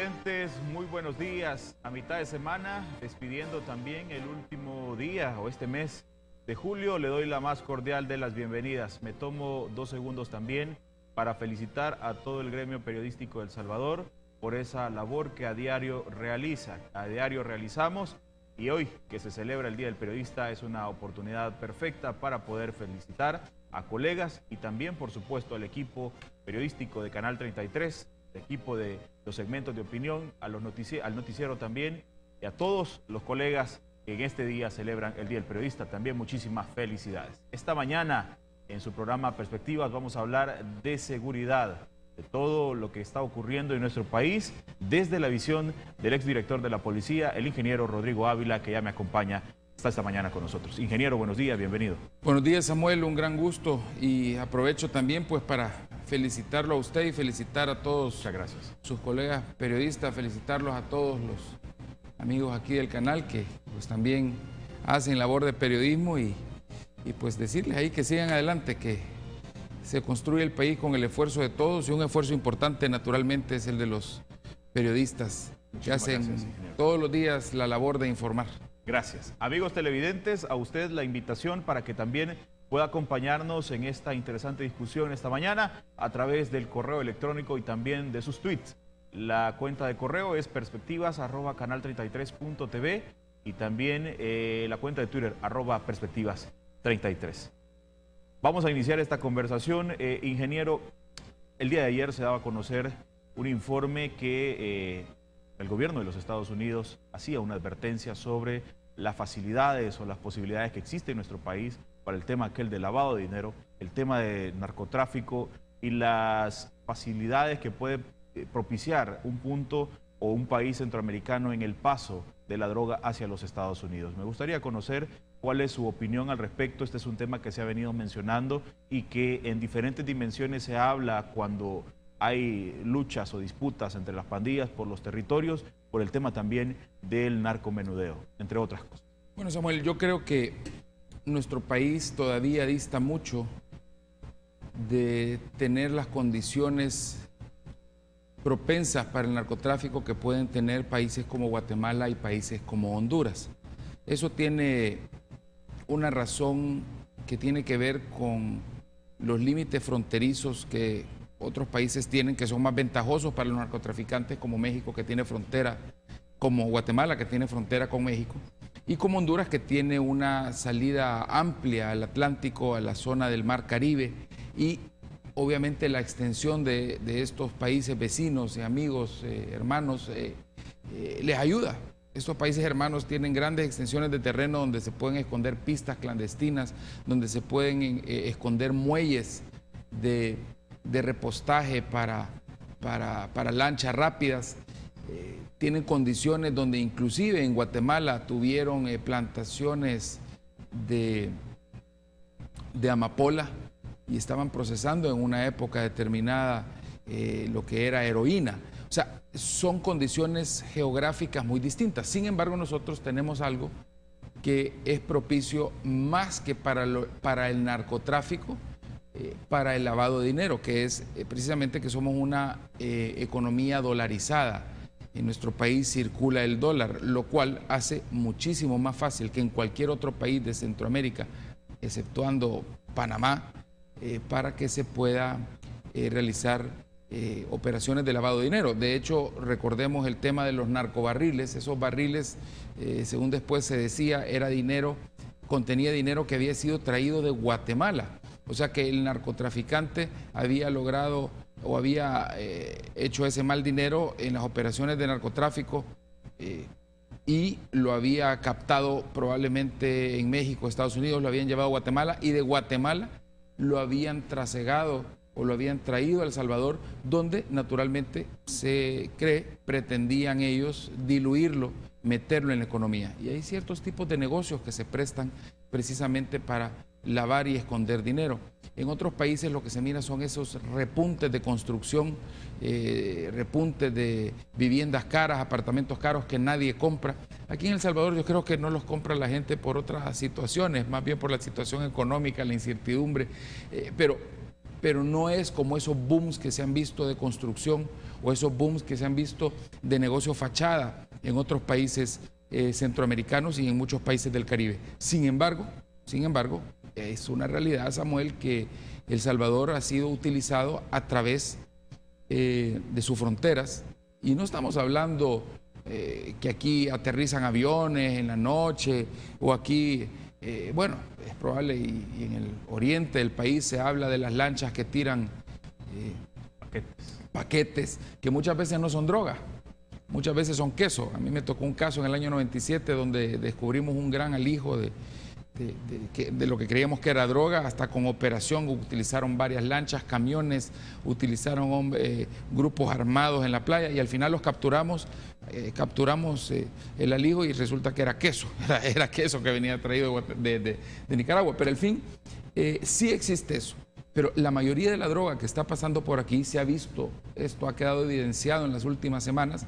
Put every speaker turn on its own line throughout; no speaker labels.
televidentes, muy buenos días. A mitad de semana, despidiendo también el último día o este mes de julio, le doy la más cordial de las bienvenidas. Me tomo 2 segundos también para felicitar a todo el gremio periodístico de El Salvador por esa labor que a diario realizamos, y hoy que se celebra el Día del Periodista es una oportunidad perfecta para poder felicitar a colegas y también, por supuesto, al equipo periodístico de Canal 33, el equipo de los segmentos de opinión, al noticiero también, y a todos los colegas que en este día celebran el Día del Periodista. También muchísimas felicidades. Esta mañana, en su programa Perspectivas, vamos a hablar de seguridad, de todo lo que está ocurriendo en nuestro país, desde la visión del exdirector de la policía, el ingeniero Rodrigo Ávila, que ya me acompaña esta mañana con nosotros. Ingeniero, buenos días, bienvenido.
Buenos días, Samuel, un gran gusto, y aprovecho también pues para felicitarlo a usted y felicitar a todos.
Muchas gracias.
Sus colegas periodistas, felicitarlos a todos los amigos aquí del canal que pues también hacen labor de periodismo y pues decirles ahí que sigan adelante, que se construye el país con el esfuerzo de todos, y un esfuerzo importante naturalmente es el de los periodistas que hacen todos los días la labor de informar.
Gracias. Amigos televidentes, a usted la invitación para que también pueda acompañarnos en esta interesante discusión esta mañana a través del correo electrónico y también de sus tweets. La cuenta de correo es perspectivas@canal33.tv y también la cuenta de Twitter @perspectivas33. Vamos a iniciar esta conversación. Ingeniero, el día de ayer se daba a conocer un informe que el gobierno de los Estados Unidos hacía una advertencia sobre las facilidades o las posibilidades que existen en nuestro país para el tema aquel de lavado de dinero, el tema de narcotráfico y las facilidades que puede propiciar un punto o un país centroamericano en el paso de la droga hacia los Estados Unidos. Me gustaría conocer cuál es su opinión al respecto. Este es un tema que se ha venido mencionando y que en diferentes dimensiones se habla cuando hay luchas o disputas entre las pandillas por los territorios, por el tema también del narcomenudeo, entre otras cosas.
Bueno, Samuel, yo creo que nuestro país todavía dista mucho de tener las condiciones propensas para el narcotráfico que pueden tener países como Guatemala y países como Honduras. Eso tiene una razón que tiene que ver con los límites fronterizos que otros países tienen, que son más ventajosos para los narcotraficantes, como México, que tiene frontera, como Guatemala, que tiene frontera con México, y como Honduras, que tiene una salida amplia al Atlántico, a la zona del Mar Caribe, y obviamente la extensión de estos países vecinos, amigos, hermanos, les ayuda. Estos países hermanos tienen grandes extensiones de terreno donde se pueden esconder pistas clandestinas, donde se pueden esconder muelles de repostaje para lanchas rápidas. Tienen condiciones donde inclusive en Guatemala tuvieron plantaciones de amapola y estaban procesando en una época determinada lo que era heroína. O sea, son condiciones geográficas muy distintas. Sin embargo, nosotros tenemos algo que es propicio más que para el narcotráfico, para el lavado de dinero, que es precisamente que somos una economía dolarizada. En nuestro país circula el dólar, lo cual hace muchísimo más fácil que en cualquier otro país de Centroamérica, exceptuando Panamá, para que se pueda realizar operaciones de lavado de dinero. De hecho, recordemos el tema de los narcobarriles. Esos barriles, según después se decía, contenía dinero que había sido traído de Guatemala. O sea que el narcotraficante había logrado o había hecho ese mal dinero en las operaciones de narcotráfico y lo había captado probablemente en México, Estados Unidos, lo habían llevado a Guatemala, y de Guatemala lo habían trasegado o lo habían traído a El Salvador, donde naturalmente se cree pretendían ellos diluirlo, meterlo en la economía. Y hay ciertos tipos de negocios que se prestan precisamente para lavar y esconder dinero. En otros países lo que se mira son esos repuntes de construcción, repuntes de viviendas caras, apartamentos caros que nadie compra. Aquí en El Salvador yo creo que no los compra la gente por otras situaciones, más bien por la situación económica, la incertidumbre, pero pero no es como esos booms que se han visto de construcción o esos booms que se han visto de negocio fachada en otros países centroamericanos y en muchos países del Caribe. Sin embargo, es una realidad, Samuel, que El Salvador ha sido utilizado a través de sus fronteras, y no estamos hablando que aquí aterrizan aviones en la noche o aquí, bueno, es probable, y en el oriente del país se habla de las lanchas que tiran paquetes que muchas veces no son droga, muchas veces son queso. A mí me tocó un caso en el año 97 donde descubrimos un gran alijo de lo que creíamos que era droga. Hasta con operación utilizaron varias lanchas, camiones, utilizaron grupos armados en la playa, y al final los capturamos el alijo, y resulta que era queso, era queso que venía traído de Nicaragua. Pero al fin, sí existe eso. Pero la mayoría de la droga que está pasando por aquí, se ha visto, esto ha quedado evidenciado en las últimas semanas,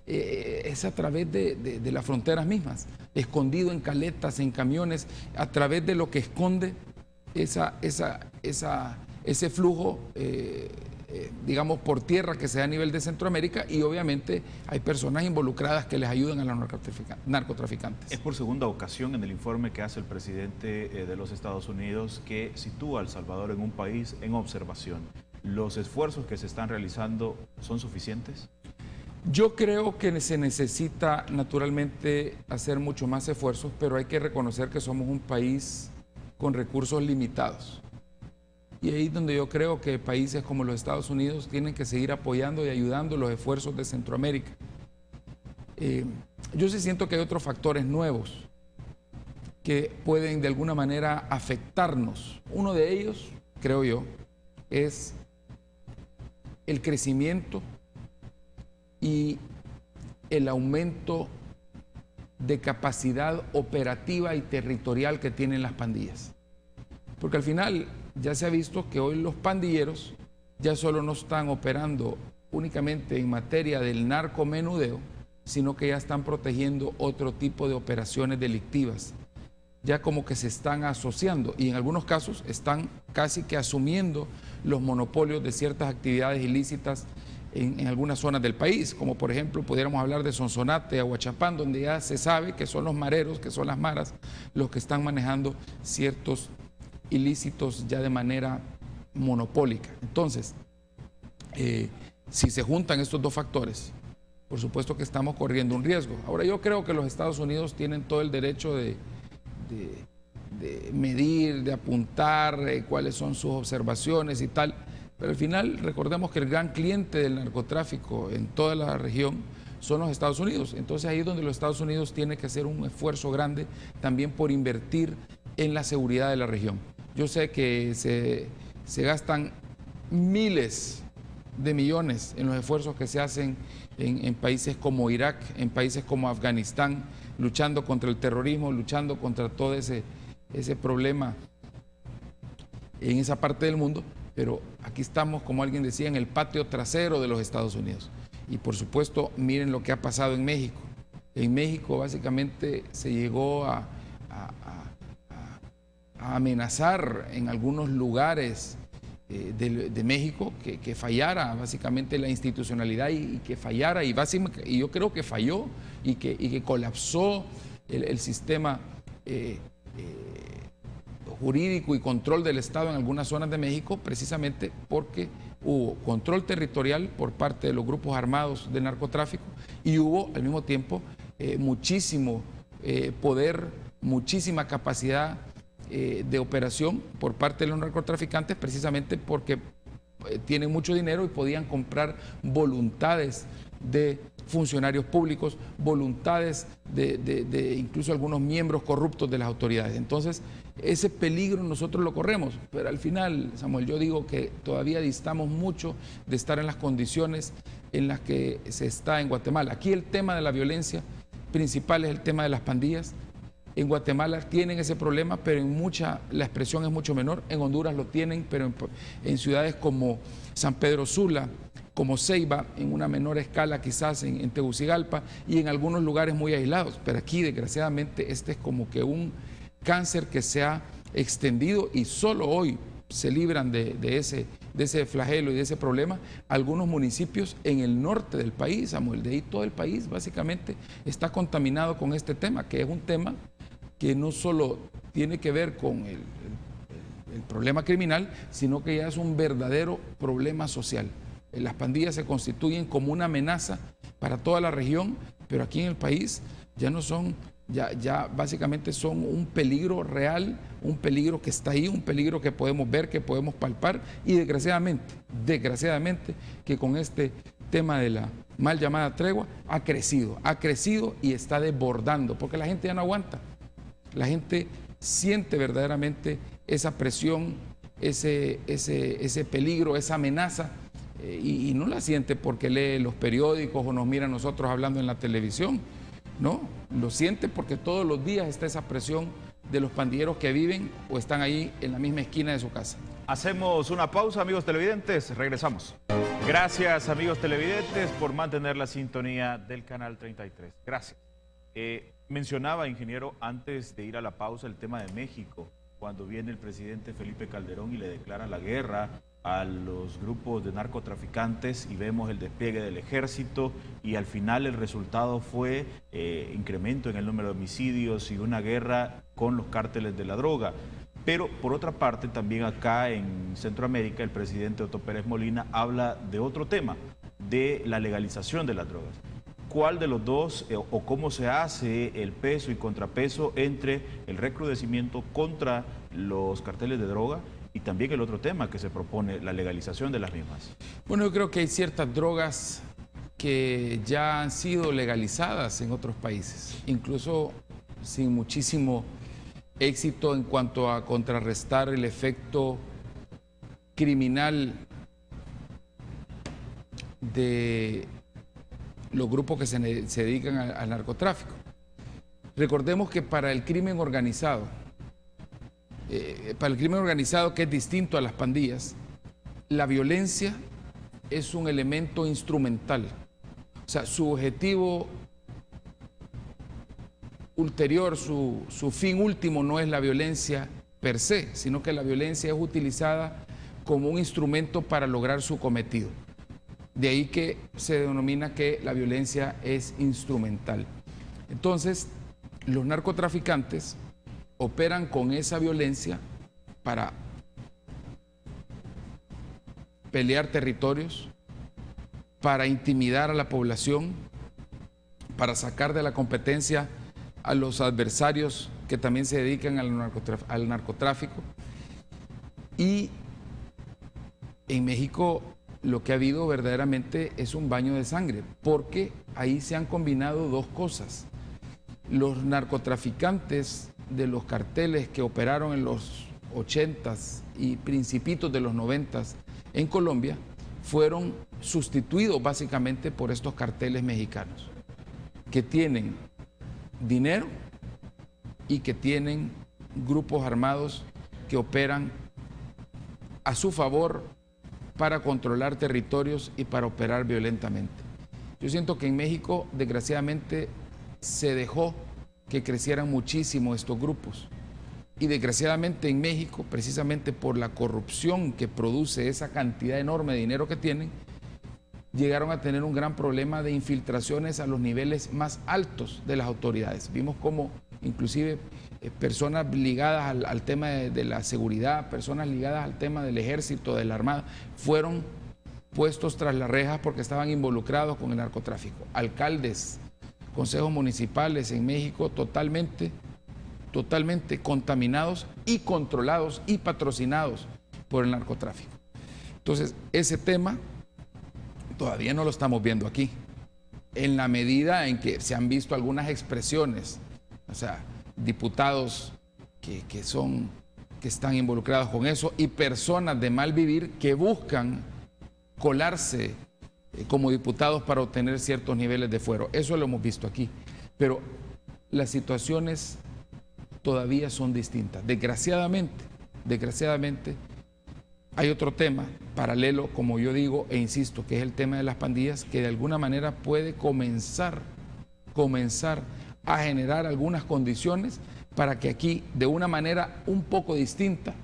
es a través de las fronteras mismas, escondido en caletas, en camiones, a través de lo que esconde ese flujo, digamos, por tierra, que se da a nivel de Centroamérica, y obviamente hay personas involucradas que les ayudan a los narcotraficantes.
Es por segunda ocasión en el informe que hace el presidente de los Estados Unidos que sitúa a El Salvador en un país en observación. ¿Los esfuerzos que se están realizando son suficientes?
Yo creo que se necesita naturalmente hacer mucho más esfuerzos, pero hay que reconocer que somos un país con recursos limitados. Y ahí es donde yo creo que países como los Estados Unidos tienen que seguir apoyando y ayudando los esfuerzos de Centroamérica. Yo sí siento que hay otros factores nuevos que pueden de alguna manera afectarnos. Uno de ellos, creo yo, es el crecimiento y el aumento de capacidad operativa y territorial que tienen las pandillas. Porque al final ya se ha visto que hoy los pandilleros ya solo no están operando únicamente en materia del narcomenudeo, sino que ya están protegiendo otro tipo de operaciones delictivas. Ya como que se están asociando, y en algunos casos están casi que asumiendo los monopolios de ciertas actividades ilícitas en algunas zonas del país, como por ejemplo pudiéramos hablar de Sonsonate, Aguachapán, donde ya se sabe que son los mareros, que son las maras, los que están manejando ciertos ilícitos ya de manera monopólica. Entonces, si se juntan estos dos factores, por supuesto que estamos corriendo un riesgo. Ahora, yo creo que los Estados Unidos tienen todo el derecho de medir, de apuntar cuáles son sus observaciones y tal, pero al final recordemos que el gran cliente del narcotráfico en toda la región son los Estados Unidos. Entonces ahí es donde los Estados Unidos tienen que hacer un esfuerzo grande también por invertir en la seguridad de la región. Yo sé que se gastan miles de millones en los esfuerzos que se hacen en países como Irak, en países como Afganistán, luchando contra el terrorismo, luchando contra todo ese problema en esa parte del mundo, pero aquí estamos, como alguien decía, en el patio trasero de los Estados Unidos. Y por supuesto, miren lo que ha pasado en México. En México básicamente se llegó a amenazar en algunos lugares de México que fallara básicamente la institucionalidad y que fallara, y yo creo que falló y que colapsó el sistema jurídico y control del Estado en algunas zonas de México, precisamente porque hubo control territorial por parte de los grupos armados del narcotráfico, y hubo al mismo tiempo muchísimo poder, muchísima capacidad de operación por parte de los narcotraficantes, precisamente porque tienen mucho dinero y podían comprar voluntades de funcionarios públicos, voluntades de incluso algunos miembros corruptos de las autoridades. Entonces, ese peligro nosotros lo corremos, pero al final, Samuel, yo digo que todavía distamos mucho de estar en las condiciones en las que se está en Guatemala. Aquí el tema de la violencia principal es el tema de las pandillas. En Guatemala tienen ese problema, pero la expresión es mucho menor. En Honduras lo tienen, pero en ciudades como San Pedro Sula, como Ceiba, en una menor escala quizás en Tegucigalpa, y en algunos lugares muy aislados. Pero aquí, desgraciadamente, este es como que un cáncer que se ha extendido, y solo hoy se libran de ese flagelo y de ese problema algunos municipios en el norte del país, Samuel. De ahí todo el país básicamente está contaminado con este tema, que es un tema que no solo tiene que ver con el problema criminal, sino que ya es un verdadero problema social. Las pandillas se constituyen como una amenaza para toda la región, pero aquí en el país ya no son, ya básicamente son un peligro real, un peligro que está ahí, un peligro que podemos ver, que podemos palpar, y desgraciadamente que con este tema de la mal llamada tregua ha crecido y está desbordando, porque la gente ya no aguanta. La gente siente verdaderamente esa presión, ese peligro, esa amenaza, y no la siente porque lee los periódicos o nos mira a nosotros hablando en la televisión. No, lo siente porque todos los días está esa presión de los pandilleros que viven o están ahí en la misma esquina de su casa.
Hacemos una pausa, amigos televidentes, regresamos. Gracias, amigos televidentes, por mantener la sintonía del canal 33. Gracias. Mencionaba, ingeniero, antes de ir a la pausa, el tema de México, cuando viene el presidente Felipe Calderón y le declara la guerra a los grupos de narcotraficantes y vemos el despliegue del ejército, y al final el resultado fue incremento en el número de homicidios y una guerra con los cárteles de la droga. Pero por otra parte, también acá en Centroamérica, el presidente Otto Pérez Molina habla de otro tema, de la legalización de las drogas. ¿Cuál de los dos o cómo se hace el peso y contrapeso entre el recrudecimiento contra los carteles de droga y también el otro tema que se propone, la legalización de las mismas?
Bueno, yo creo que hay ciertas drogas que ya han sido legalizadas en otros países, incluso sin muchísimo éxito en cuanto a contrarrestar el efecto criminal de los grupos que se dedican al narcotráfico. Recordemos que para el crimen organizado, que es distinto a las pandillas, la violencia es un elemento instrumental. O sea, su objetivo ulterior, su fin último no es la violencia per se, sino que la violencia es utilizada como un instrumento para lograr su cometido. De ahí que se denomina que la violencia es instrumental. Entonces, los narcotraficantes operan con esa violencia para pelear territorios, para intimidar a la población, para sacar de la competencia a los adversarios que también se dedican al narcotráfico. Y en México lo que ha habido verdaderamente es un baño de sangre, porque ahí se han combinado dos cosas. Los narcotraficantes de los carteles que operaron en los 80s y principitos de los 90s en Colombia fueron sustituidos básicamente por estos carteles mexicanos, que tienen dinero y que tienen grupos armados que operan a su favor para controlar territorios y para operar violentamente. Yo siento que en México, desgraciadamente, se dejó que crecieran muchísimo estos grupos. Y desgraciadamente en México, precisamente por la corrupción que produce esa cantidad enorme de dinero que tienen, llegaron a tener un gran problema de infiltraciones a los niveles más altos de las autoridades. Vimos cómo inclusive personas ligadas al tema de la seguridad, personas ligadas al tema del ejército, de la armada, fueron puestos tras las rejas porque estaban involucrados con el narcotráfico. Alcaldes, consejos municipales en México totalmente contaminados y controlados y patrocinados por el narcotráfico. Entonces, ese tema todavía no lo estamos viendo aquí, en la medida en que se han visto algunas expresiones, o sea, diputados que están involucrados con eso y personas de mal vivir que buscan colarse como diputados para obtener ciertos niveles de fuero. Eso lo hemos visto aquí, pero las situaciones todavía son distintas. Desgraciadamente, hay otro tema paralelo, como yo digo e insisto, que es el tema de las pandillas, que de alguna manera puede comenzar a generar algunas condiciones para que aquí, de una manera un poco distinta,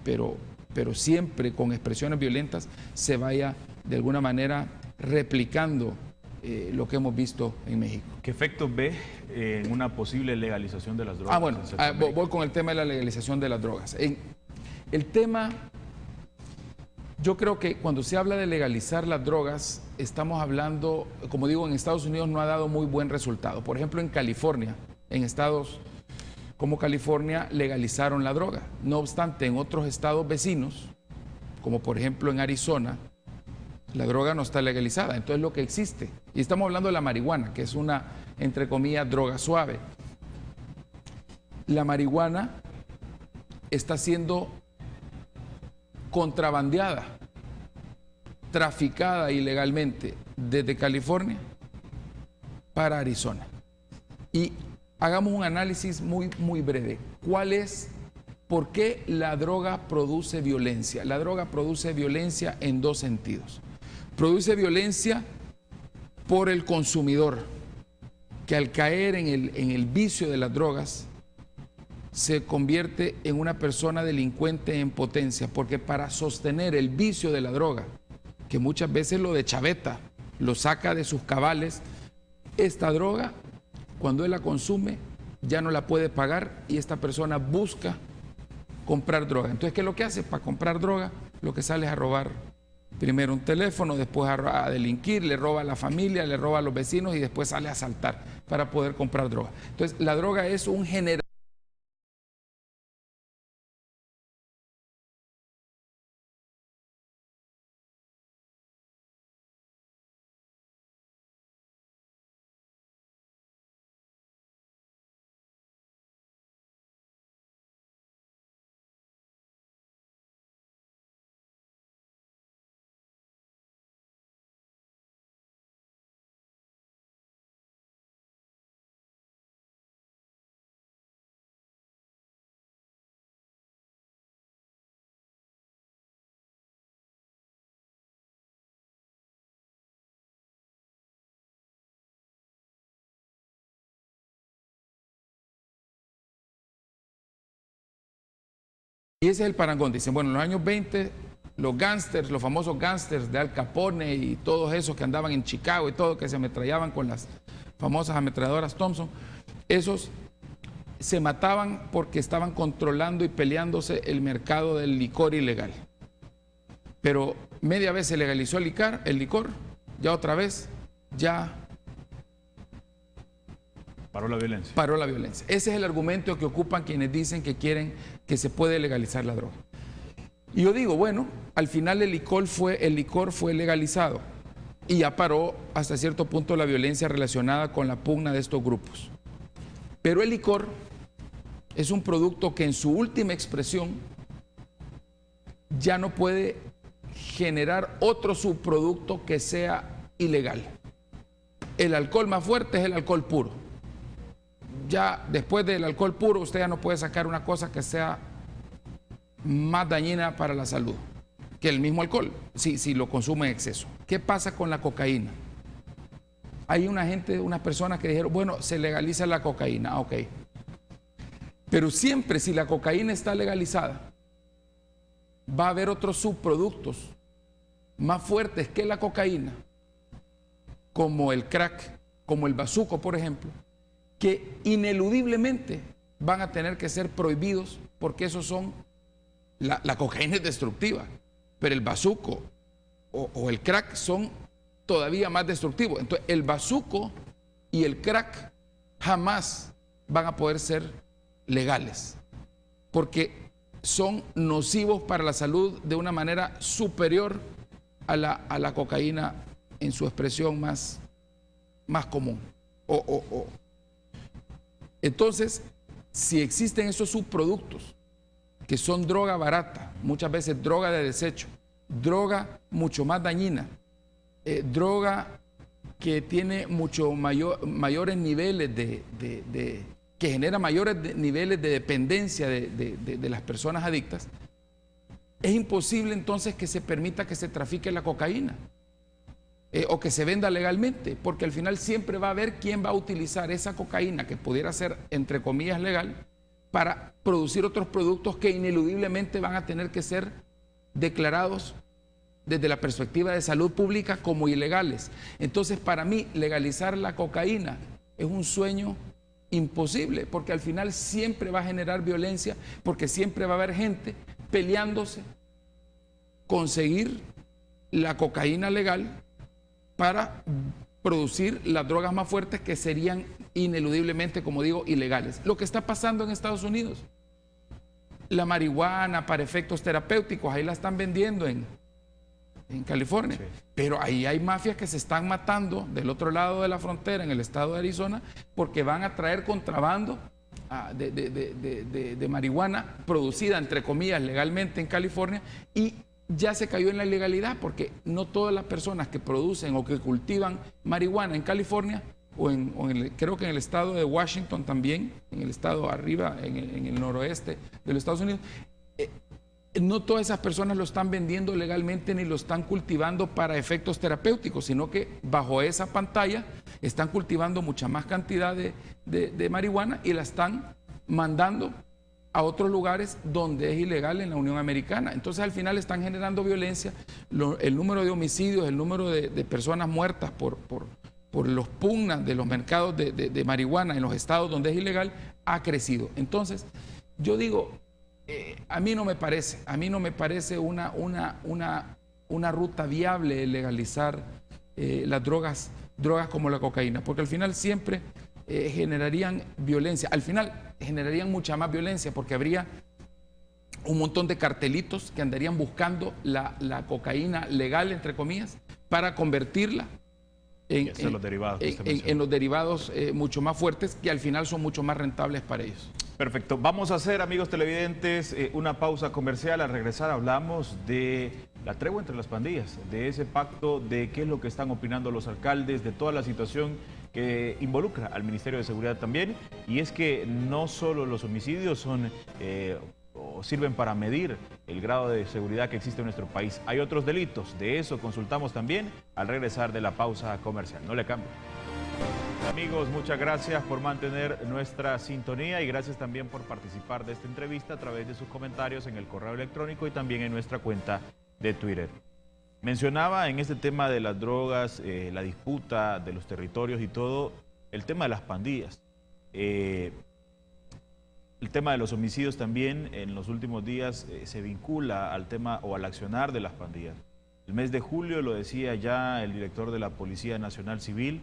pero pero siempre con expresiones violentas, se vaya de alguna manera replicando lo que hemos visto en México.
¿Qué efectos ve en una posible legalización de las drogas?
Bueno, voy con el tema de la legalización de las drogas. El tema, yo creo que cuando se habla de legalizar las drogas, estamos hablando, como digo, en Estados Unidos no ha dado muy buen resultado. Por ejemplo, en California, en estados como California, legalizaron la droga. No obstante, en otros estados vecinos, como por ejemplo en Arizona, la droga no está legalizada. Entonces lo que existe, y estamos hablando de la marihuana, que es una, entre comillas, droga suave. La marihuana está siendo contrabandeada, traficada ilegalmente desde California para Arizona. Y hagamos un análisis muy breve. ¿Por qué la droga produce violencia? La droga produce violencia en dos sentidos. Produce violencia por el consumidor, que al caer en el vicio de las drogas, se convierte en una persona delincuente en potencia, porque para sostener el vicio de la droga, que muchas veces lo dechaveta, lo saca de sus cabales, esta droga, cuando él la consume, ya no la puede pagar y esta persona busca comprar droga. Entonces, ¿qué es lo que hace? Para comprar droga, lo que sale es a robar primero un teléfono, después a delinquir, le roba a la familia, le roba a los vecinos y después sale a asaltar para poder comprar droga. Entonces, la droga es un generador. Y ese es el parangón. Dicen, bueno, en los años 20, los gángsters, los famosos gángsters de Al Capone y todos esos que andaban en Chicago y todo, que se ametrallaban con las famosas ametralladoras Thompson, esos se mataban porque estaban controlando y peleándose el mercado del licor ilegal. Pero media vez se legalizó el licor, ya otra vez, ya
paró la violencia.
Paró la violencia. Ese es el argumento que ocupan quienes dicen que quieren que se puede legalizar la droga. Y yo digo, bueno, al final el licor fue legalizado y ya paró hasta cierto punto la violencia relacionada con la pugna de estos grupos. Pero el licor es un producto que en su última expresión ya no puede generar otro subproducto que sea ilegal. El alcohol más fuerte es el alcohol puro. Ya después del alcohol puro usted ya no puede sacar una cosa que sea más dañina para la salud que el mismo alcohol, si lo consume en exceso. ¿Qué pasa con la cocaína? Hay unas personas que dijeron, bueno, se legaliza la cocaína, ok. Pero siempre si la cocaína está legalizada, va a haber otros subproductos más fuertes que la cocaína, como el crack, como el bazuco, por ejemplo, que ineludiblemente van a tener que ser prohibidos porque esos son, la cocaína es destructiva, pero el bazuco o el crack son todavía más destructivos. Entonces el bazuco y el crack jamás van a poder ser legales porque son nocivos para la salud de una manera superior a la cocaína en su expresión más común. Entonces, si existen esos subproductos que son droga barata, muchas veces droga de desecho, droga mucho más dañina, droga que tiene mucho mayores niveles que genera mayores niveles de dependencia de las personas adictas, es imposible entonces que se permita que se trafique la cocaína. O que se venda legalmente, porque al final siempre va a haber quien va a utilizar esa cocaína que pudiera ser, entre comillas, legal, para producir otros productos que ineludiblemente van a tener que ser declarados desde la perspectiva de salud pública como ilegales. Entonces, para mí, legalizar la cocaína es un sueño imposible, porque al final siempre va a generar violencia, porque siempre va a haber gente peleándose, conseguir la cocaína legal para producir las drogas más fuertes que serían ineludiblemente, como digo, ilegales. Lo que está pasando en Estados Unidos, la marihuana para efectos terapéuticos, ahí la están vendiendo en California, sí. Pero ahí hay mafias que se están matando del otro lado de la frontera, en el estado de Arizona, porque van a traer contrabando de marihuana producida, entre comillas, legalmente en California, y ya se cayó en la ilegalidad, porque no todas las personas que producen o que cultivan marihuana en California, creo que en el estado de Washington también, en el estado arriba, en el noroeste de los Estados Unidos, no todas esas personas lo están vendiendo legalmente ni lo están cultivando para efectos terapéuticos, sino que bajo esa pantalla están cultivando mucha más cantidad de marihuana y la están mandando a otros lugares donde es ilegal en la Unión Americana. Entonces al final están generando violencia, el número de homicidios, el número de personas muertas por los pugnas de los mercados de marihuana en los estados donde es ilegal ha crecido. Entonces yo digo, a mí no me parece una ruta viable legalizar las drogas como la cocaína, porque al final siempre generarían violencia, al final generarían mucha más violencia, porque habría un montón de cartelitos que andarían buscando la cocaína legal, entre comillas, para convertirla en los derivados mucho más fuertes, que al final son mucho más rentables para ellos.
Perfecto. Vamos a hacer, amigos televidentes, una pausa comercial. Al regresar hablamos de la tregua entre las pandillas, de ese pacto, de qué es lo que están opinando los alcaldes, de toda la situación que involucra al Ministerio de Seguridad también. Y es que no solo los homicidios son o sirven para medir el grado de seguridad que existe en nuestro país. Hay otros delitos. De eso consultamos también al regresar de la pausa comercial. No le cambie. Amigos, muchas gracias por mantener nuestra sintonía y gracias también por participar de esta entrevista a través de sus comentarios en el correo electrónico y también en nuestra cuenta de Twitter. Mencionaba en este tema de las drogas, la disputa de los territorios y todo, el tema de las pandillas. El tema de los homicidios también en los últimos días se vincula al tema o al accionar de las pandillas. El mes de julio, lo decía ya el director de la Policía Nacional Civil,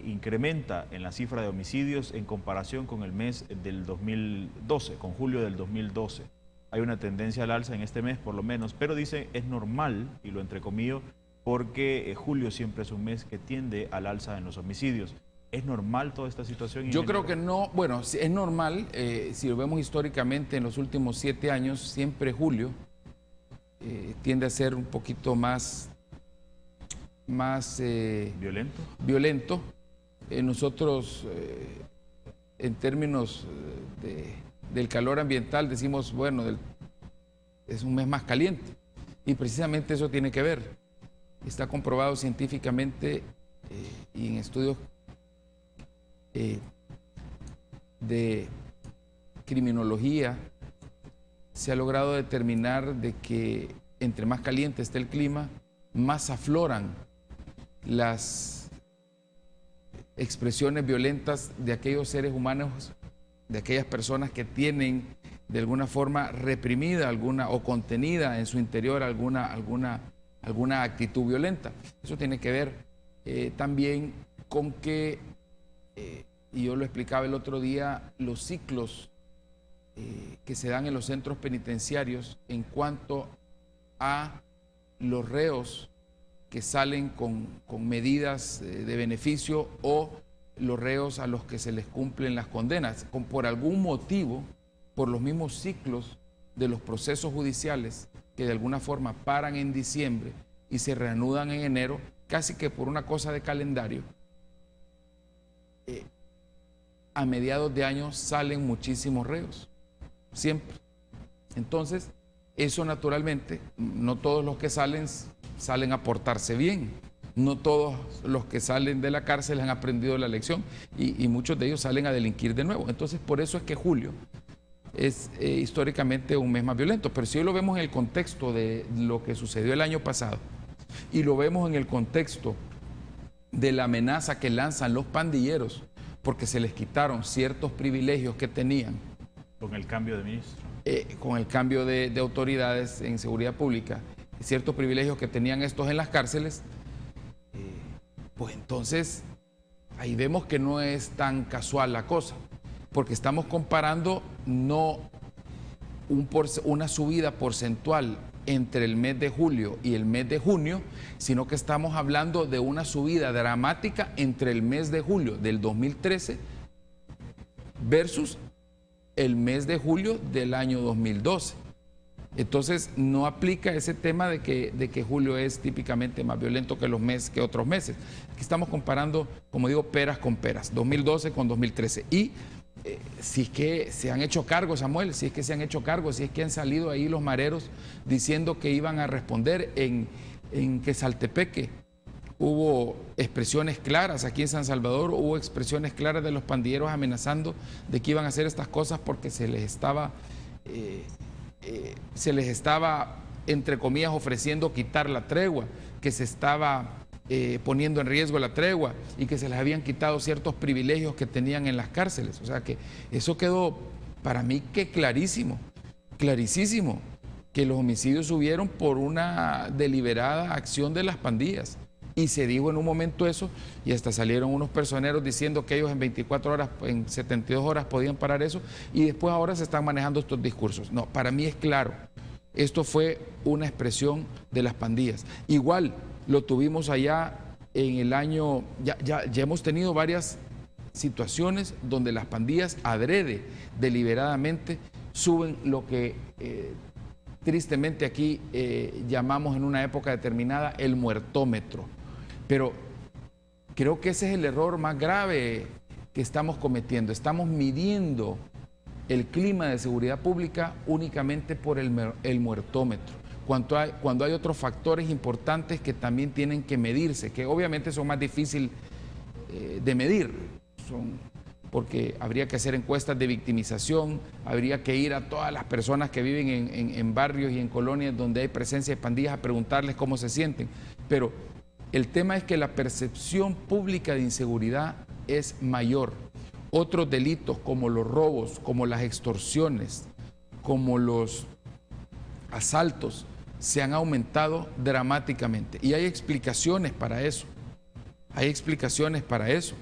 incrementa en la cifra de homicidios en comparación con el mes del 2012, con julio del 2012. Hay una tendencia al alza en este mes por lo menos, pero dice es normal, y lo entrecomillo, porque julio siempre es un mes que tiende al alza en los homicidios. ¿Es normal toda esta situación?
Yo creo que no, bueno, es normal, si lo vemos históricamente en los últimos 7 años, siempre julio tiende a ser un poquito más violento. Nosotros, en términos del calor ambiental, decimos, bueno, es un mes más caliente. Y precisamente eso tiene que ver. Está comprobado científicamente y en estudios de criminología, se ha logrado determinar de que entre más caliente esté el clima, más afloran las expresiones violentas de aquellos seres humanos, de aquellas personas que tienen de alguna forma reprimida o contenida en su interior alguna actitud violenta. Eso tiene que ver también con que, y yo lo explicaba el otro día, los ciclos que se dan en los centros penitenciarios en cuanto a los reos que salen con medidas de beneficio o los reos a los que se les cumplen las condenas. Por algún motivo, por los mismos ciclos de los procesos judiciales que de alguna forma paran en diciembre y se reanudan en enero, casi que por una cosa de calendario, a mediados de año salen muchísimos reos, siempre. Entonces, eso naturalmente, no todos los que salen a portarse bien, no todos los que salen de la cárcel han aprendido la lección y muchos de ellos salen a delinquir de nuevo. Entonces, por eso es que julio es históricamente un mes más violento. Pero si hoy lo vemos en el contexto de lo que sucedió el año pasado y lo vemos en el contexto de la amenaza que lanzan los pandilleros porque se les quitaron ciertos privilegios que tenían.
Con el cambio de ministro.
Con el cambio de autoridades en seguridad pública, ciertos privilegios que tenían estos en las cárceles, pues entonces ahí vemos que no es tan casual la cosa, porque estamos comparando no una subida porcentual entre el mes de julio y el mes de junio, sino que estamos hablando de una subida dramática entre el mes de julio del 2013 versus el mes de julio del año 2012. Entonces no aplica ese tema de que julio es típicamente más violento que otros meses. Aquí estamos comparando, como digo, peras con peras, 2012 con 2013. Y si es que se han hecho cargo, Samuel, si es que se han hecho cargo, si es que han salido ahí los mareros diciendo que iban a responder en Quesaltepeque. Hubo expresiones claras, aquí en San Salvador hubo expresiones claras de los pandilleros amenazando de que iban a hacer estas cosas porque se les estaba, entre comillas, ofreciendo quitar la tregua, que se estaba poniendo en riesgo la tregua y que se les habían quitado ciertos privilegios que tenían en las cárceles. O sea que eso quedó para mí que clarísimo, clarísimo, que los homicidios subieron por una deliberada acción de las pandillas. Y se dijo en un momento eso, y hasta salieron unos personeros diciendo que ellos en 24 horas, en 72 horas podían parar eso, y después ahora se están manejando estos discursos. No, para mí es claro, esto fue una expresión de las pandillas. Igual lo tuvimos allá en el año, ya hemos tenido varias situaciones donde las pandillas adrede, deliberadamente, suben lo que tristemente aquí llamamos en una época determinada el muertómetro. Pero creo que ese es el error más grave que estamos cometiendo. Estamos midiendo el clima de seguridad pública únicamente por el muertómetro, cuando hay otros factores importantes que también tienen que medirse, que obviamente son más difíciles de medir, porque habría que hacer encuestas de victimización, habría que ir a todas las personas que viven en barrios y en colonias donde hay presencia de pandillas a preguntarles cómo se sienten. Pero el tema es que la percepción pública de inseguridad es mayor. Otros delitos como los robos, como las extorsiones, como los asaltos, se han aumentado dramáticamente. Y hay explicaciones para eso. Hay explicaciones para eso.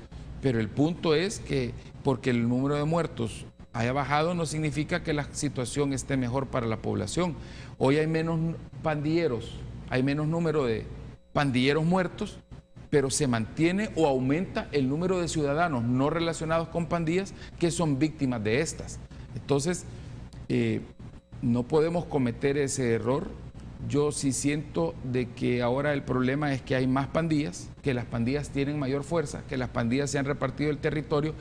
Pero el punto es que porque el número de muertos haya bajado no significa que la situación esté mejor para la población. Hoy hay menos pandilleros, hay menos número de pandilleros muertos, pero se mantiene o aumenta el número de ciudadanos no relacionados con pandillas que son víctimas de estas. Entonces, no podemos cometer ese error. Yo sí siento de que ahora el problema es que hay más pandillas, que las pandillas tienen mayor fuerza, que las pandillas se han repartido el territorio.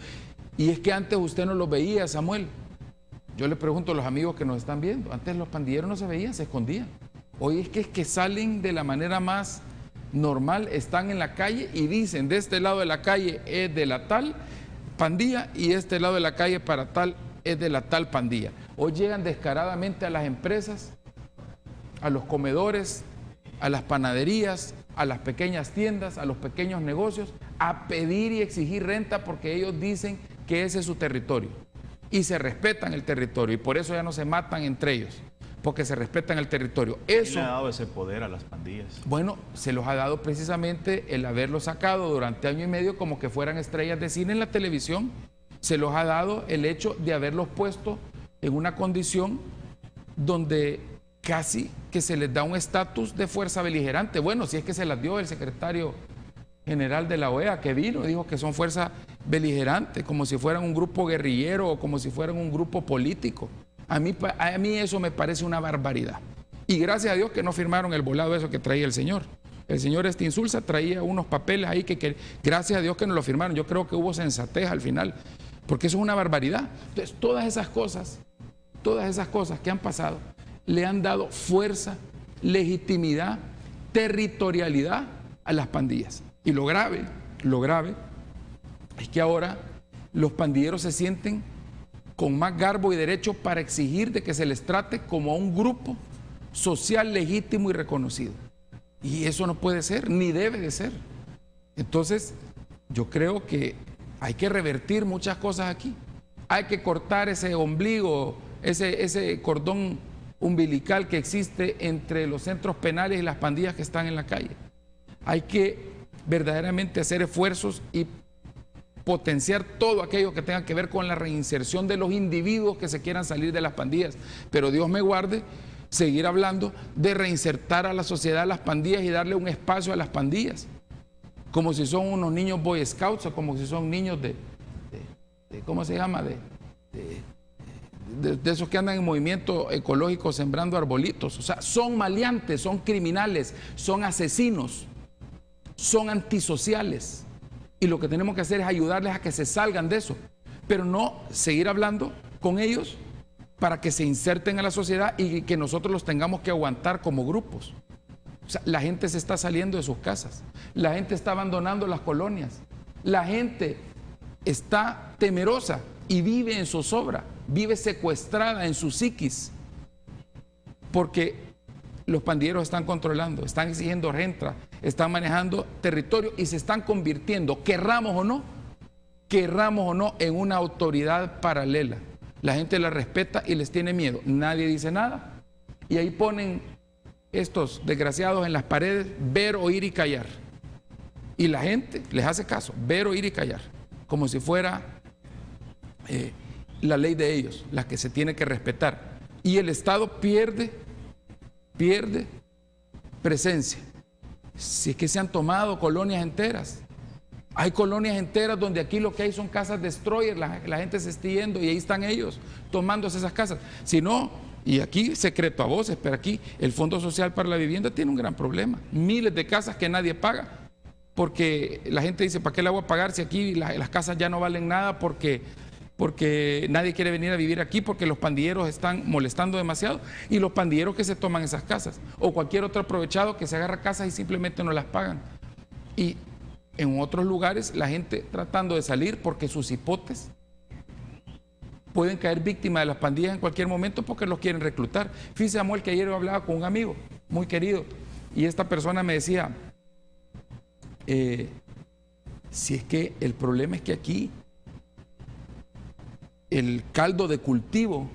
Y es que antes usted no los veía, Samuel. Yo le pregunto a los amigos que nos están viendo, antes los pandilleros no se veían, se escondían. Hoy es que salen de la manera más normal, están en la calle y dicen, de este lado de la calle es de la tal pandilla y este lado de la calle para tal es de la tal pandilla. Hoy llegan descaradamente a las empresas, a los comedores, a las panaderías, a las pequeñas tiendas, a los pequeños negocios, a pedir y exigir renta porque ellos dicen que ese es su territorio y se respetan el territorio y por eso ya no se matan entre ellos, porque se respetan el territorio. Eso,
¿quién le ha dado ese poder a las pandillas?
Bueno, se los ha dado precisamente el haberlos sacado durante año y medio como que fueran estrellas de cine en la televisión. Se los ha dado el hecho de haberlos puesto en una condición donde casi que se les da un estatus de fuerza beligerante. Bueno, si es que se las dio el secretario general de la OEA que vino, dijo que son fuerza beligerante, como si fueran un grupo guerrillero o como si fueran un grupo político. A mí eso me parece una barbaridad. Y gracias a Dios que no firmaron el volado eso que traía el señor. El señor Insulza traía unos papeles ahí que gracias a Dios que no lo firmaron. Yo creo que hubo sensatez al final, porque eso es una barbaridad. Entonces, todas esas cosas que han pasado, le han dado fuerza, legitimidad, territorialidad a las pandillas. Y lo grave es que ahora los pandilleros se sienten con más garbo y derecho para exigir de que se les trate como a un grupo social legítimo y reconocido. Y eso no puede ser, ni debe de ser. Entonces, yo creo que hay que revertir muchas cosas aquí. Hay que cortar ese ombligo, ese cordón umbilical que existe entre los centros penales y las pandillas que están en la calle. Hay que verdaderamente hacer esfuerzos y potenciar todo aquello que tenga que ver con la reinserción de los individuos que se quieran salir de las pandillas. Pero Dios me guarde seguir hablando de reinsertar a la sociedad a las pandillas y darle un espacio a las pandillas, como si son unos niños Boy Scouts o como si son niños de ¿cómo se llama? De esos que andan en movimiento ecológico sembrando arbolitos. O sea, son maleantes, son criminales, son asesinos, son antisociales. Y lo que tenemos que hacer es ayudarles a que se salgan de eso, pero no seguir hablando con ellos para que se inserten a la sociedad y que nosotros los tengamos que aguantar como grupos. O sea, la gente se está saliendo de sus casas, la gente está abandonando las colonias, la gente está temerosa y vive en zozobra, vive secuestrada en su psiquis, porque los pandilleros están controlando, están exigiendo renta, están manejando territorio y se están convirtiendo, querramos o no, en una autoridad paralela. La gente la respeta y les tiene miedo, nadie dice nada y ahí ponen estos desgraciados en las paredes, ver, oír y callar. Y la gente les hace caso, ver, oír y callar, como si fuera la ley de ellos, la que se tiene que respetar. Y el Estado pierde presencia. Si es que se han tomado colonias enteras. Hay colonias enteras donde aquí lo que hay son casas destroyer, la gente se está yendo y ahí están ellos tomándose esas casas. Si no, y aquí secreto a voces, pero aquí el Fondo Social para la Vivienda tiene un gran problema. Miles de casas que nadie paga, porque la gente dice, ¿para qué la voy a pagar si aquí las casas ya no valen nada? Porque nadie quiere venir a vivir aquí, porque los pandilleros están molestando demasiado, y los pandilleros que se toman esas casas, o cualquier otro aprovechado que se agarra casas y simplemente no las pagan. Y en otros lugares la gente tratando de salir porque sus hipotes pueden caer víctimas de las pandillas en cualquier momento porque los quieren reclutar. Fíjese, Samuel, que ayer yo hablaba con un amigo muy querido y esta persona me decía, si es que el problema es que aquí el caldo de cultivo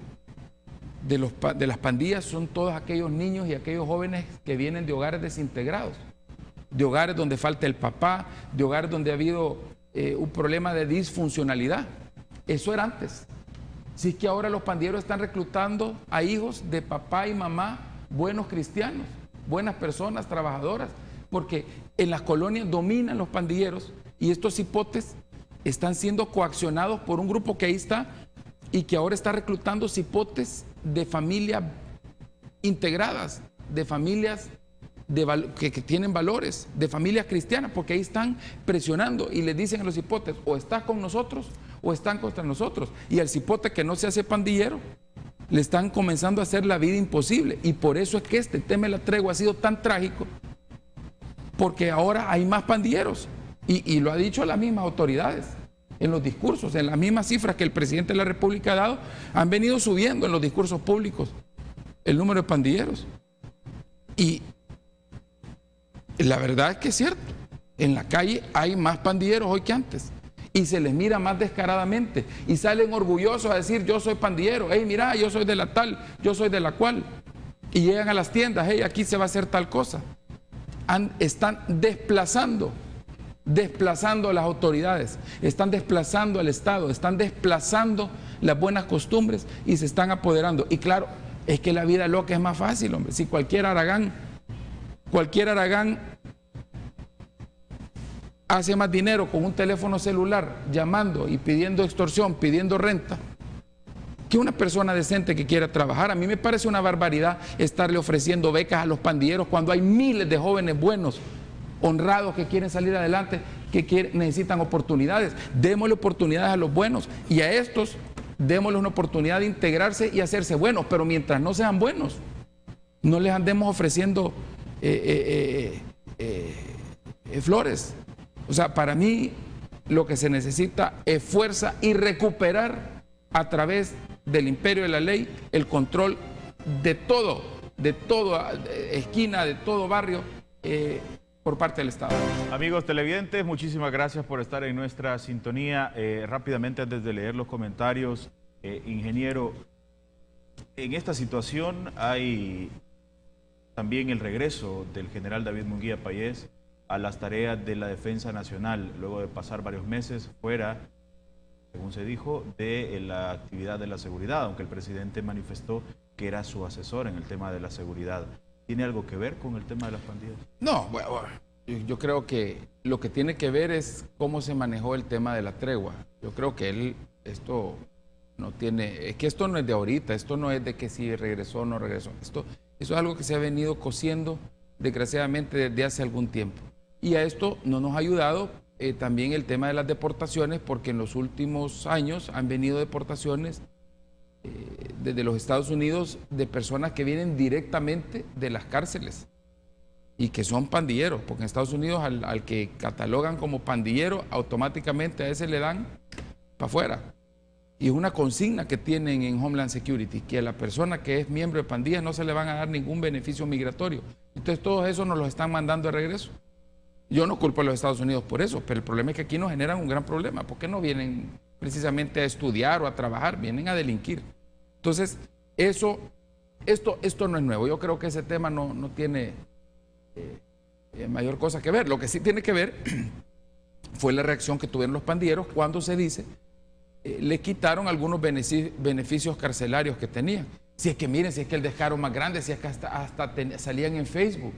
de las pandillas son todos aquellos niños y aquellos jóvenes que vienen de hogares desintegrados, de hogares donde falta el papá, de hogares donde ha habido un problema de disfuncionalidad. Eso era antes. Si es que ahora los pandilleros están reclutando a hijos de papá y mamá buenos cristianos, buenas personas, trabajadoras, porque en las colonias dominan los pandilleros y estos cipotes están siendo coaccionados por un grupo que ahí está y que ahora está reclutando cipotes de familias integradas, de familias que tienen valores, de familias cristianas, porque ahí están presionando y les dicen a los cipotes, o estás con nosotros o están contra nosotros. Y al cipote que no se hace pandillero, le están comenzando a hacer la vida imposible. Y por eso es que este tema de la tregua ha sido tan trágico, porque ahora hay más pandilleros. Y lo ha dicho las mismas autoridades en los discursos, en las mismas cifras que el presidente de la República ha dado, han venido subiendo en los discursos públicos el número de pandilleros. Y la verdad es que es cierto, en la calle hay más pandilleros hoy que antes y se les mira más descaradamente y salen orgullosos a decir, yo soy pandillero, hey, mira, yo soy de la tal, yo soy de la cual, y llegan a las tiendas, hey, aquí se va a hacer tal cosa. Están desplazando a las autoridades, están desplazando al Estado, están desplazando las buenas costumbres y se están apoderando. Y claro, es que la vida loca es más fácil, hombre. Si cualquier Aragán hace más dinero con un teléfono celular llamando y pidiendo extorsión, pidiendo renta, que una persona decente que quiera trabajar. A mí me parece una barbaridad estarle ofreciendo becas a los pandilleros cuando hay miles de jóvenes buenos, honrados, que quieren salir adelante, necesitan oportunidades. Démosle oportunidades a los buenos y a estos démosle una oportunidad de integrarse y hacerse buenos, pero mientras no sean buenos, no les andemos ofreciendo flores. O sea, para mí lo que se necesita es fuerza y recuperar a través del imperio de la ley, el control de toda esquina, de todo barrio, por parte del Estado.
Amigos televidentes, muchísimas gracias por estar en nuestra sintonía. Rápidamente, antes de leer los comentarios, ingeniero, en esta situación hay también el regreso del general David Munguía Payés a las tareas de la defensa nacional, luego de pasar varios meses fuera, según se dijo, de la actividad de la seguridad, aunque el presidente manifestó que era su asesor en el tema de la seguridad. ¿Tiene algo que ver con el tema de las pandillas?
No, bueno, yo creo que lo que tiene que ver es cómo se manejó el tema de la tregua. Yo creo que esto no tiene, es que esto no es de ahorita, esto no es de que si regresó o no regresó. Eso es algo que se ha venido cociendo desgraciadamente desde hace algún tiempo. Y a esto no nos ha ayudado también el tema de las deportaciones, porque en los últimos años han venido deportaciones desde los Estados Unidos de personas que vienen directamente de las cárceles y que son pandilleros, porque en Estados Unidos al que catalogan como pandillero, automáticamente a ese le dan para afuera. Y es una consigna que tienen en Homeland Security, que a la persona que es miembro de pandillas no se le van a dar ningún beneficio migratorio. Entonces todo eso nos lo están mandando de regreso. Yo no culpo a los Estados Unidos por eso, pero el problema es que aquí nos generan un gran problema, porque no vienen precisamente a estudiar o a trabajar, vienen a delinquir. Entonces, esto no es nuevo. Yo creo que ese tema no tiene mayor cosa que ver. Lo que sí tiene que ver fue la reacción que tuvieron los pandilleros cuando se dice le quitaron algunos beneficios carcelarios que tenían. Si es que miren, si es que el descaro más grande, si es que hasta salían en Facebook,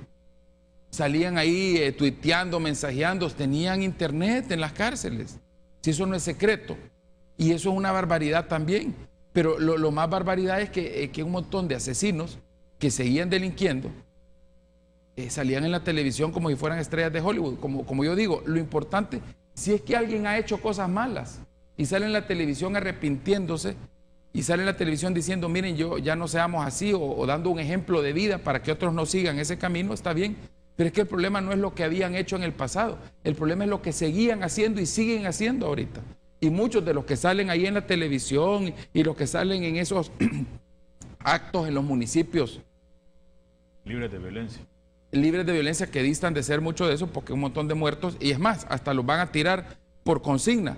salían ahí tuiteando, mensajeando, tenían internet en las cárceles. Si eso no es secreto. Y eso es una barbaridad también. Pero lo más barbaridad es que un montón de asesinos que seguían delinquiendo salían en la televisión como si fueran estrellas de Hollywood. Como yo digo, lo importante, si es que alguien ha hecho cosas malas y sale en la televisión arrepintiéndose y sale en la televisión diciendo, miren, ya no seamos así, o dando un ejemplo de vida para que otros no sigan ese camino, está bien. Pero es que el problema no es lo que habían hecho en el pasado, el problema es lo que seguían haciendo y siguen haciendo ahorita. Y muchos de los que salen ahí en la televisión y los que salen en esos actos en los municipios
libres de violencia,
que distan de ser mucho de eso, porque un montón de muertos, y es más, hasta los van a tirar por consigna.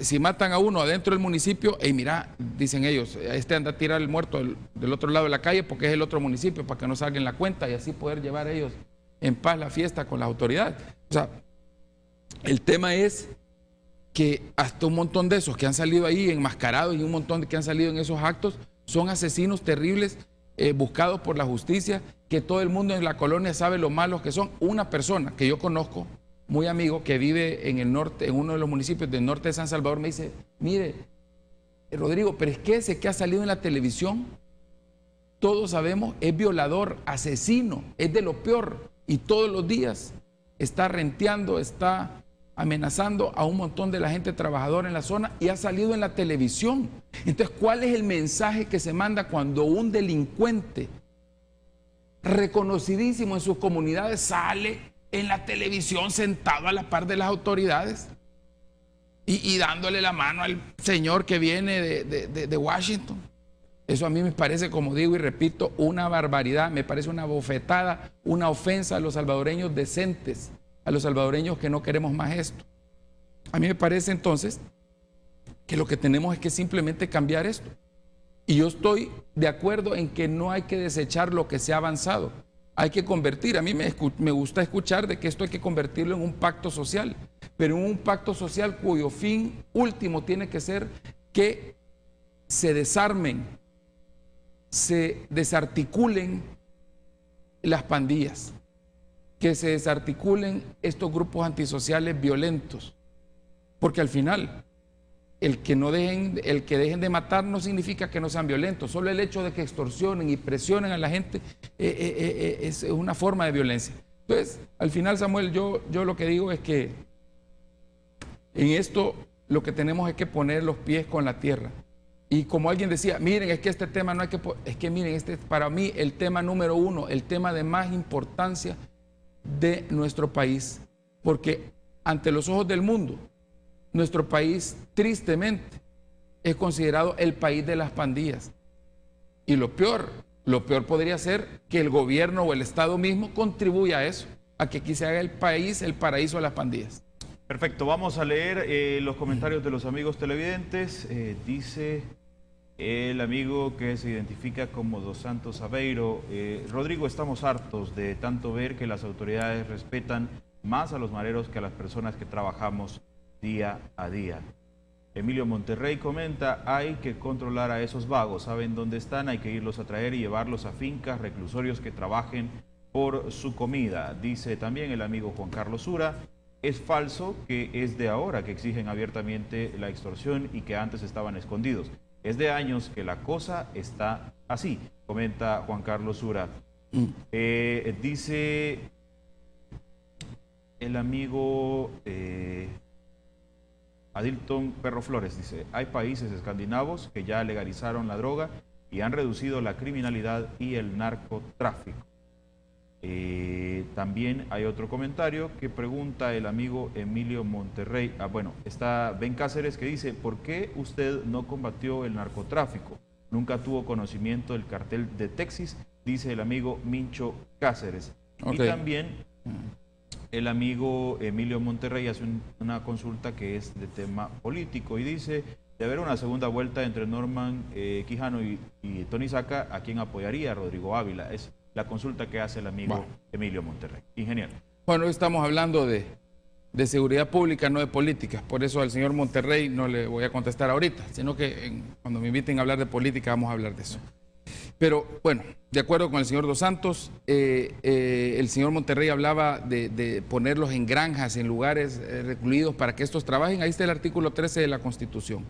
Si matan a uno adentro del municipio, mira, dicen ellos, anda a tirar el muerto del otro lado de la calle porque es el otro municipio, para que no salga en la cuenta y así poder llevar ellos en paz la fiesta con las autoridades. O sea, el tema es que hasta un montón de esos que han salido ahí enmascarados y un montón de que han salido en esos actos son asesinos terribles, buscados por la justicia, que todo el mundo en la colonia sabe lo malos que son. Una persona que yo conozco, muy amigo, que vive en el norte, en uno de los municipios del norte de San Salvador, me dice, mire, Rodrigo, pero es que ese que ha salido en la televisión, todos sabemos, es violador, asesino, es de lo peor, y todos los días está renteando, está amenazando a un montón de la gente trabajadora en la zona y ha salido en la televisión. Entonces, ¿cuál es el mensaje que se manda cuando un delincuente reconocidísimo en sus comunidades sale en la televisión sentado a la par de las autoridades y dándole la mano al señor que viene de Washington? Eso a mí me parece, como digo y repito, una barbaridad, me parece una bofetada, una ofensa a los salvadoreños decentes, a los salvadoreños que no queremos más esto. A mí me parece entonces que lo que tenemos es que simplemente cambiar esto. Y yo estoy de acuerdo en que no hay que desechar lo que se ha avanzado, hay que convertir. A mí me gusta escuchar de que esto hay que convertirlo en un pacto social, pero en un pacto social cuyo fin último tiene que ser que se desarmen, se desarticulen las pandillas, que se desarticulen estos grupos antisociales violentos, porque al final el que dejen de matar no significa que no sean violentos, solo el hecho de que extorsionen y presionen a la gente es una forma de violencia. Entonces, al final, Samuel, yo lo que digo es que en esto lo que tenemos es que poner los pies con la tierra. Y como alguien decía, miren, es que este tema no hay que... Es que miren, este es para mí el tema número uno, el tema de más importancia de nuestro país. Porque ante los ojos del mundo, nuestro país tristemente es considerado el país de las pandillas. Y lo peor podría ser que el gobierno o el Estado mismo contribuya a eso, a que aquí se haga el país el paraíso de las pandillas.
Perfecto, vamos a leer los comentarios de los amigos televidentes. Dice el amigo que se identifica como Dos Santos Aveiro: Rodrigo, estamos hartos de tanto ver que las autoridades respetan más a los mareros que a las personas que trabajamos día a día. Emilio Monterrey comenta: hay que controlar a esos vagos, saben dónde están, hay que irlos a traer y llevarlos a fincas, reclusorios que trabajen por su comida. Dice también el amigo Juan Carlos Sura: es falso que es de ahora que exigen abiertamente la extorsión y que antes estaban escondidos. Es de años que la cosa está así, comenta Juan Carlos Sura. Dice el amigo Adilton Perro Flores, dice: hay países escandinavos que ya legalizaron la droga y han reducido la criminalidad y el narcotráfico. También hay otro comentario que pregunta el amigo Emilio Monterrey. Está Ben Cáceres, que dice: ¿por qué usted no combatió el narcotráfico? Nunca tuvo conocimiento del cartel de Texas, dice el amigo Mincho Cáceres. Okay. Y también el amigo Emilio Monterrey hace una consulta que es de tema político y dice: de haber una segunda vuelta entre Norman Quijano y Tony Saca, ¿a quién apoyaría? Rodrigo Ávila. Es la consulta que hace el amigo Emilio Monterrey. Ingeniero.
Bueno, hoy estamos hablando de seguridad pública, no de políticas. Por eso al señor Monterrey no le voy a contestar ahorita, sino que cuando me inviten a hablar de política vamos a hablar de eso. Pero bueno, de acuerdo con el señor Dos Santos, el señor Monterrey hablaba de ponerlos en granjas, en lugares recluidos para que estos trabajen. Ahí está el artículo 13 de la Constitución.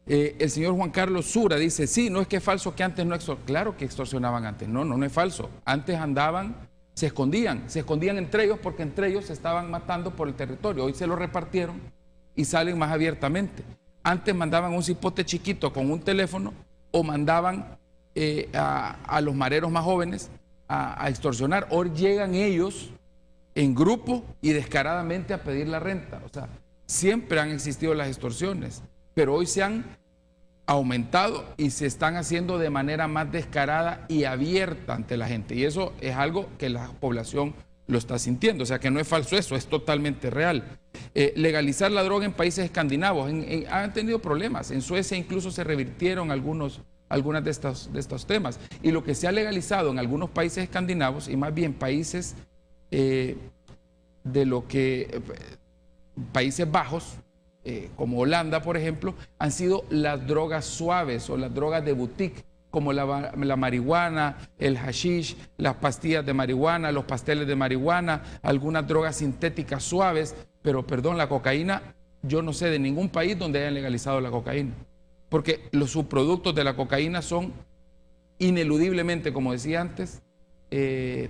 El señor Juan Carlos Sura dice: sí, no es que es falso que antes no extorsionaban. Claro que extorsionaban antes. No es falso. Antes andaban, se escondían entre ellos porque entre ellos se estaban matando por el territorio. Hoy se lo repartieron y salen más abiertamente. Antes mandaban un cipote chiquito con un teléfono o mandaban a los mareros más jóvenes a extorsionar. Hoy llegan ellos en grupo y descaradamente a pedir la renta. O sea, siempre han existido las extorsiones, pero hoy se han aumentado y se están haciendo de manera más descarada y abierta ante la gente. Y eso es algo que la población lo está sintiendo. O sea, que no es falso eso, es totalmente real. Legalizar la droga en países escandinavos han tenido problemas. En Suecia incluso se revirtieron algunos de estos temas. Y lo que se ha legalizado en algunos países escandinavos, y más bien países Países Bajos, como Holanda, por ejemplo, han sido las drogas suaves o las drogas de boutique, como la marihuana, el hashish, las pastillas de marihuana, los pasteles de marihuana, algunas drogas sintéticas suaves. Pero perdón, la cocaína, yo no sé de ningún país donde hayan legalizado la cocaína, porque los subproductos de la cocaína son ineludiblemente, como decía antes,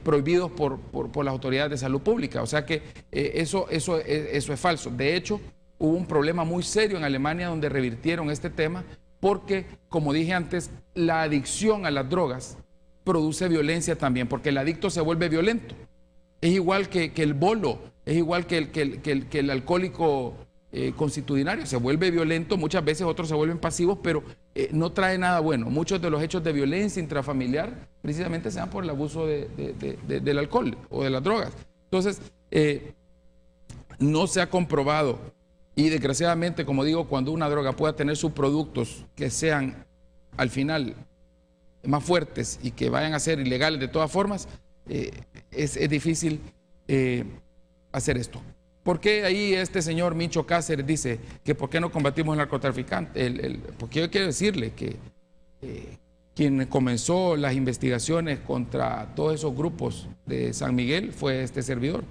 prohibidos por las autoridades de salud pública. O sea que eso es falso. De hecho, hubo un problema muy serio en Alemania donde revirtieron este tema porque, como dije antes, la adicción a las drogas produce violencia también, porque el adicto se vuelve violento. Es igual que el bolo, es igual que el alcohólico constitucionario, se vuelve violento. Muchas veces otros se vuelven pasivos, pero no trae nada bueno. Muchos de los hechos de violencia intrafamiliar precisamente se dan por el abuso del alcohol o de las drogas. Entonces, no se ha comprobado. Y desgraciadamente, como digo, cuando una droga pueda tener subproductos que sean al final más fuertes y que vayan a ser ilegales de todas formas, es difícil hacer esto. ¿Por qué ahí este señor Mincho Cáceres dice que por qué no combatimos el narcotraficante? Porque yo quiero decirle que quien comenzó las investigaciones contra todos esos grupos de San Miguel fue este servidor.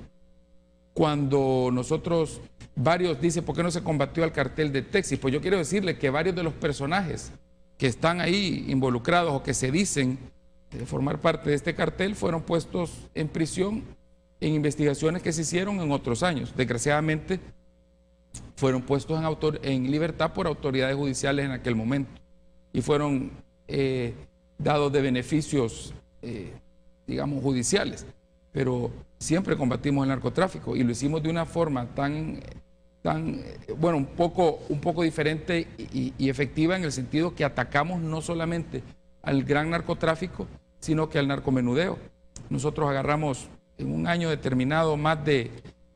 Cuando nosotros, varios dicen, ¿por qué no se combatió al cartel de Texas? Pues yo quiero decirle que varios de los personajes que están ahí involucrados o que se dicen formar parte de este cartel fueron puestos en prisión en investigaciones que se hicieron en otros años. Desgraciadamente fueron puestos en libertad por autoridades judiciales en aquel momento y fueron dados de beneficios, digamos, judiciales. Pero siempre combatimos el narcotráfico y lo hicimos de una forma tan bueno, un poco diferente y efectiva, en el sentido que atacamos no solamente al gran narcotráfico, sino que al narcomenudeo. Nosotros agarramos en un año determinado más de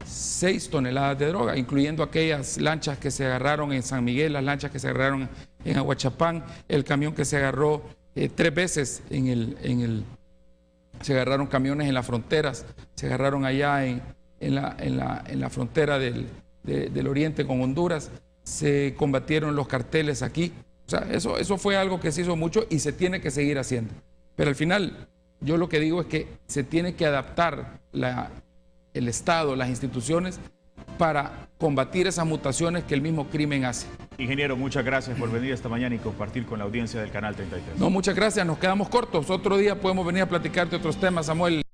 6 toneladas de droga, incluyendo aquellas lanchas que se agarraron en San Miguel, las lanchas que se agarraron en Aguachapán, el camión que se agarró 3 veces se agarraron camiones en las fronteras, se agarraron allá en la frontera del oriente con Honduras, se combatieron los carteles aquí. O sea, eso fue algo que se hizo mucho y se tiene que seguir haciendo. Pero al final, yo lo que digo es que se tiene que adaptar el Estado, las instituciones, para combatir esas mutaciones que el mismo crimen hace.
Ingeniero, muchas gracias por venir esta mañana y compartir con la audiencia del Canal 33.
No, muchas gracias, nos quedamos cortos. Otro día podemos venir a platicarte otros temas, Samuel.